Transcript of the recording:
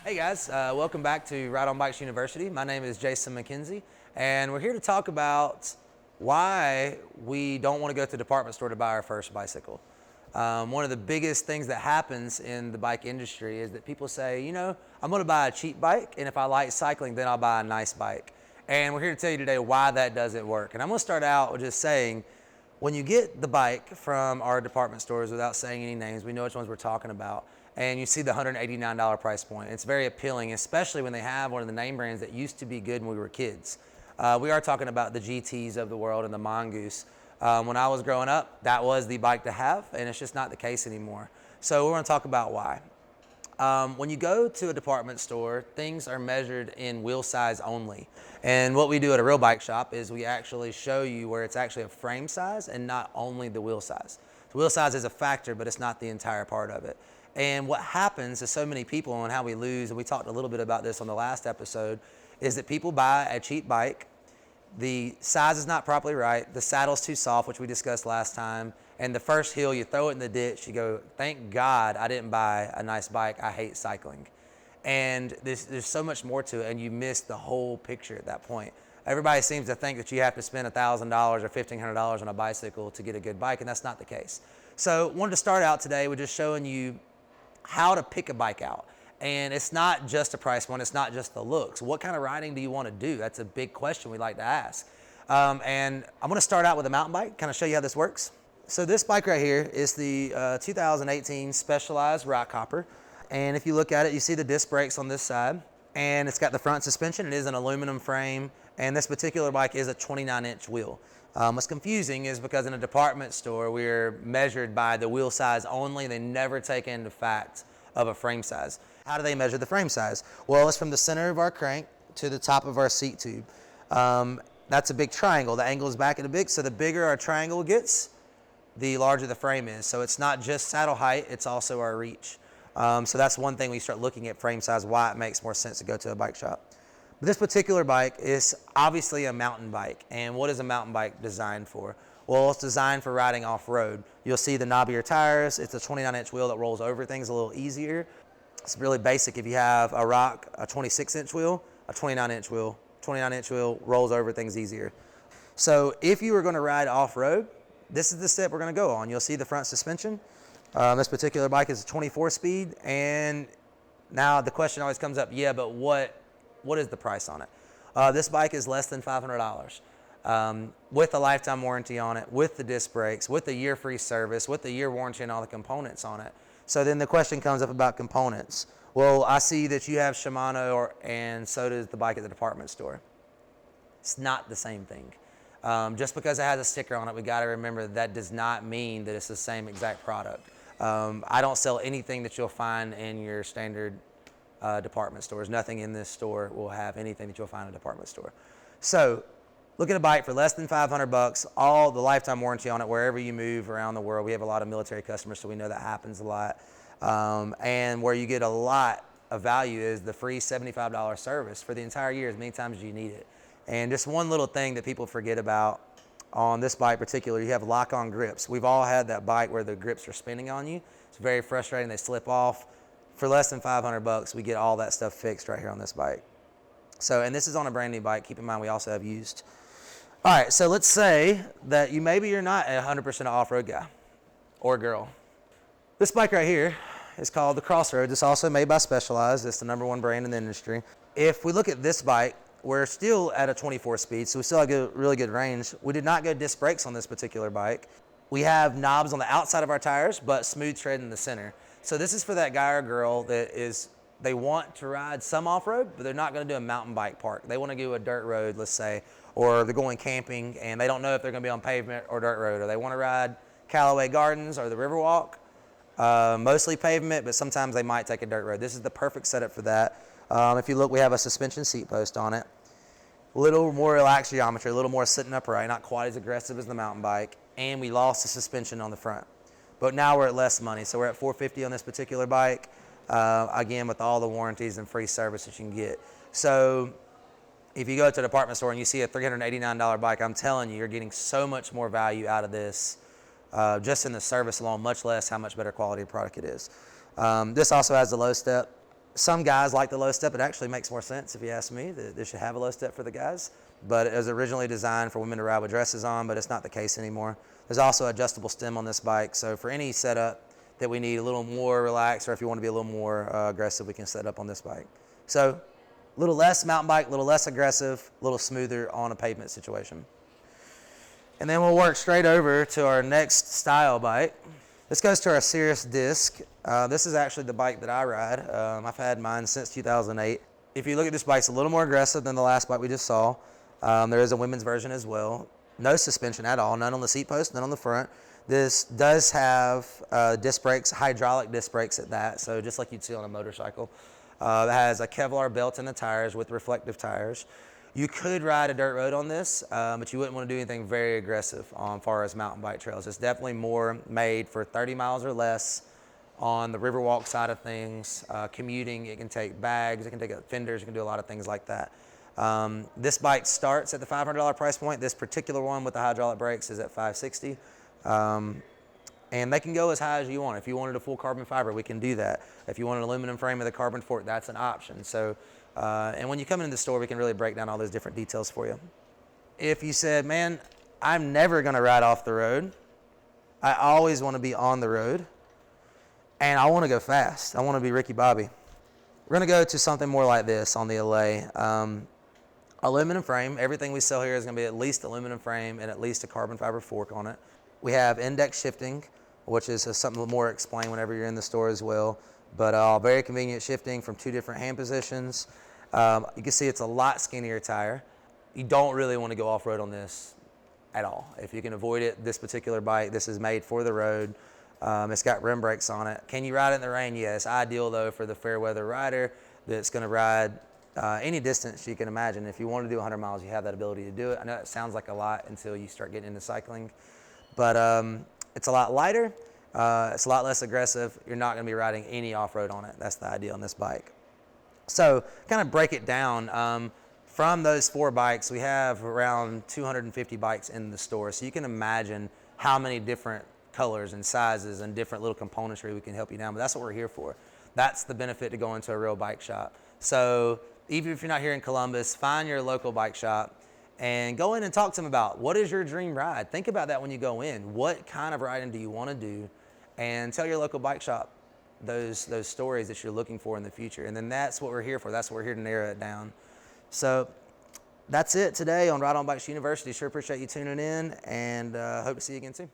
Hey guys, welcome back to Ride on Bikes University. My name is Jason McKenzie, and we're here to talk about why we don't want to go to the department store to buy our first bicycle. One of the biggest things that happens in the bike industry is that people say, I'm going to buy a cheap bike, and if I like cycling, then I'll buy a nice bike. And we're here to tell you today why that doesn't work. And I'm going to start out with just saying, when you get the bike from our department stores, without saying any names, we know which ones we're talking about, and you see the $189 price point. It's very appealing, especially when they have one of the name brands that used to be good when we were kids. We are talking about the GTs of the world and the Mongoose. When I was growing up, that was the bike to have, and it's just not the case anymore. So we're going to talk about why. When you go to a department store, things are measured in wheel size only. And what we do at a real bike shop is we actually show you where it's actually a frame size and not only the wheel size. The wheel size is a factor, but it's not the entire part of it. And what happens to so many people and how we lose, and we talked a little bit about this on the last episode, is that people buy a cheap bike, the size is not properly right, the saddle's too soft, which we discussed last time, and the first hill, you throw it in the ditch, you go, thank God I didn't buy a nice bike, I hate cycling. And there's so much more to it, and you miss the whole picture at that point. Everybody seems to think that you have to spend $1,000 or $1,500 on a bicycle to get a good bike, and that's not the case. So wanted to start out today with just showing you how to pick a bike out. And it's not just a price point, it's not just the looks. What kind of riding do you want to do? That's a big question we like to ask. And I'm going to start out with a mountain bike, kind of show you how this works. So this bike right here is the 2018 Specialized Rockhopper. And if you look at it, you see the disc brakes on this side, and it's got the front suspension. It is an aluminum frame, and this particular bike is a 29-inch wheel. What's confusing is because in a department store, we're measured by the wheel size only. They never take into fact of a frame size. How do they measure the frame size? Well, it's from the center of our crank to the top of our seat tube. That's a big triangle. The angle is back at a big, so the bigger our triangle gets, the larger the frame is. So it's not just saddle height, it's also our reach. So that's one thing we start looking at frame size, why it makes more sense to go to a bike shop. But this particular bike is obviously a mountain bike. And what is a mountain bike designed for? Well, it's designed for riding off-road. You'll see the knobbier tires. It's a 29-inch wheel that rolls over things a little easier. It's really basic. If you have a rock, a 26-inch wheel, a 29-inch wheel, 29-inch wheel rolls over things easier. So if you were going to ride off-road, this is the step we're going to go on. You'll see the front suspension. This particular bike is a 24-speed, and now the question always comes up, yeah, but what is the price on it? This bike is less than $500 with a lifetime warranty on it, with the disc brakes, with the year-free service, with the year warranty and all the components on it. So then the question comes up about components. Well, I see that you have Shimano, and so does the bike at the department store. It's not the same thing. Just because it has a sticker on it, we got to remember that does not mean that it's the same exact product. I don't sell anything that you'll find in your standard department stores. Nothing in this store will have anything that you'll find in a department store. So look at a bike for less than $500, all the lifetime warranty on it wherever you move around the world. We have a lot of military customers, so we know that happens a lot. And where you get a lot of value is the free $75 service for the entire year as many times as you need it. And just one little thing that people forget about on this bike in particular, you have lock-on grips. We've all had that bike where the grips are spinning on you. It's very frustrating. They slip off. For less than $500, we get all that stuff fixed right here on this bike. So, and this is on a brand new bike. Keep in mind, we also have used. All right, so let's say that maybe you're not a 100% an off-road guy or girl. This bike right here is called the Crossroads. It's also made by Specialized. It's the #1 brand in the industry. If we look at this bike, we're still at a 24 speed, so we still have really good range. We did not go disc brakes on this particular bike. We have knobs on the outside of our tires, but smooth tread in the center. So this is for that guy or girl that they want to ride some off-road, but they're not going to do a mountain bike park. They want to do a dirt road, let's say, or they're going camping and they don't know if they're going to be on pavement or dirt road, or they want to ride Callaway Gardens or the Riverwalk, mostly pavement, but sometimes they might take a dirt road. This is the perfect setup for that. If you look, we have a suspension seat post on it. A little more relaxed geometry, a little more sitting upright, not quite as aggressive as the mountain bike, and we lost the suspension on the front. But now we're at less money, so we're at $450 on this particular bike, again, with all the warranties and free service that you can get. So if you go to a department store and you see a $389 bike, I'm telling you, you're getting so much more value out of this just in the service alone, much less how much better quality of product it is. This also has the low step. Some guys like the low step. It actually makes more sense if you ask me. They should have a low step for the guys. But it was originally designed for women to ride with dresses on, but it's not the case anymore. There's also adjustable stem on this bike. So for any setup that we need a little more relaxed, or if you want to be a little more aggressive, we can set up on this bike. So a little less mountain bike, a little less aggressive, a little smoother on a pavement situation. And then we'll work straight over to our next style bike. This goes to our Cirrus disc. This is actually the bike that I ride. I've had mine since 2008. If you look at this bike, it's a little more aggressive than the last bike we just saw. There is a women's version as well. No suspension at all, none on the seat post, none on the front. This does have disc brakes, hydraulic disc brakes at that, so just like you'd see on a motorcycle. It has a Kevlar belt in the tires with reflective tires. You could ride a dirt road on this, but you wouldn't want to do anything very aggressive as far as mountain bike trails. It's definitely more made for 30 miles or less on the Riverwalk side of things. Commuting, it can take bags, it can take fenders, it can do a lot of things like that. This bike starts at the $500 price point. This particular one with the hydraulic brakes is at $560. And they can go as high as you want. If you wanted a full carbon fiber, we can do that. If you want an aluminum frame with a carbon fork, that's an option. So, and when you come into the store, we can really break down all those different details for you. If you said, man, I'm never gonna ride off the road. I always wanna be on the road. And I wanna go fast. I wanna be Ricky Bobby. We're gonna go to something more like this on the Allay. Aluminum frame. Everything we sell here is gonna be at least aluminum frame and at least a carbon fiber fork on it. We have index shifting, which is something more explain whenever you're in the store as well. But very convenient shifting from 2 different hand positions. You can see it's a lot skinnier tire. You don't really want to go off-road on this at all. If you can avoid it, this particular bike, this is made for the road. It's got rim brakes on it. Can you ride it in the rain? Yes. Ideal though for the fair weather rider that's going to ride any distance you can imagine. If you want to do 100 miles, you have that ability to do it. I know it sounds like a lot until you start getting into cycling, but it's a lot lighter. It's a lot less aggressive. You're not going to be riding any off-road on it. That's the idea on this bike. So kind of break it down. From those 4 bikes, we have around 250 bikes in the store. So you can imagine how many different colors and sizes and different little componentry we can help you down. But that's what we're here for. That's the benefit to going to a real bike shop. So even if you're not here in Columbus, find your local bike shop and go in and talk to them about what is your dream ride. Think about that when you go in. What kind of riding do you want to do? And tell your local bike shop those stories that you're looking for in the future. And then that's what we're here for. That's what we're here to narrow it down. So that's it today on Ride on Bikes University. Sure appreciate you tuning in, and hope to see you again soon.